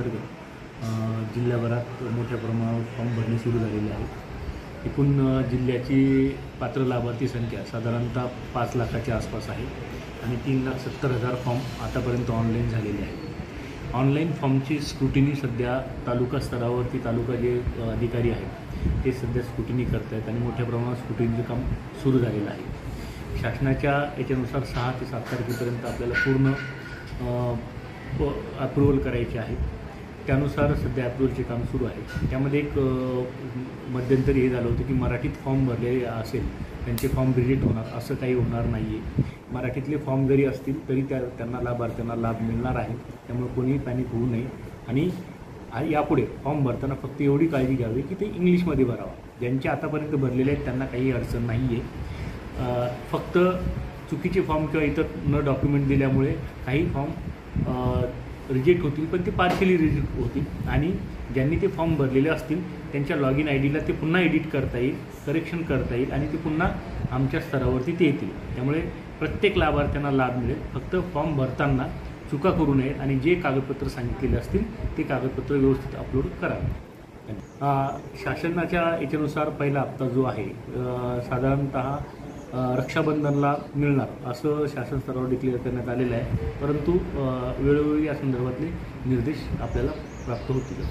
अंतर्गत जिल्ह्याभरात मोठ्या प्रमाणावर फॉर्म भरणे सुरू झालेले आहे। एकूण जिल्ह्याची पात्र लाभार्थी संख्या साधारणतः 5 लाखाच्या आसपास आहे आणि 3,70,000 फॉर्म आतापर्यंत ऑनलाईन झालेले आहेत। ऑनलाईन फॉर्मची स्क्रुटिनी सध्या तालुका स्तरावरती तालुका जे अधिकारी आहेत ते सध्या स्क्रुटिनी करत आहेत आणि मोठ्या प्रमाणात स्क्रुटिनीचं काम सुरू झालेलं आहे। शासनाच्या याच्यानुसार 6 ते 7 तारखेपर्यंत आपल्याला पूर्ण अप्रूव्हल करायचे आहे। त्यानुसार सध्या अप्रूव्हलचे काम सुरू आहे। त्यामध्ये एक मध्यंतरी हे झालं होतं की मराठीत फॉर्म भरलेले असेल त्यांचे फॉर्म रिजेक्ट होणार, असं काही होणार नाही आहे। मराठीतले फॉर्म जरी असतील तरी त्यांना लाभार्थ्यांना लाभ मिळणार आहे। त्यामुळे कोणीही पॅनिक होऊ नये आणि यापुढे फॉर्म भरताना फक्त एवढी काळजी घ्यावी की ते इंग्लिशमध्ये भरावा। ज्यांचे आतापर्यंत भरलेले आहेत त्यांना काही अडचण नाही आहे। फक्त चुकीचे फॉर्म किंवा इतर न डॉक्युमेंट दिल्यामुळे काही फॉर्म रिजेक्ट होतील, पण ते पार्शियली रिजेक्ट होतील आणि ज्यांनी ते फॉर्म भरलेले असतील त्यांच्या लॉग इन ID ला ते पुन्हा एडिट करता येईल, करेक्शन करता येईल आणि ते पुन्हा आमच्या स्तरावरती ते येतील। त्यामुळे प्रत्येक लाभार्थ्यांना लाभ मिळेल। फक्त फॉर्म भरताना चुका करू नयेत आणि जे कागदपत्र सांगितलेले असतील ते कागदपत्र व्यवस्थित अपलोड करावे। शासनाच्या याच्यानुसार पहिला हप्ता जो आहे साधारणतः रक्षाबंधनला मिळणार असं शासन स्तरावर डिक्लेअर करण्यात आलेलं आहे, परंतु वेळोवेळी या संदर्भातले निर्देश आपल्याला प्राप्त होतील।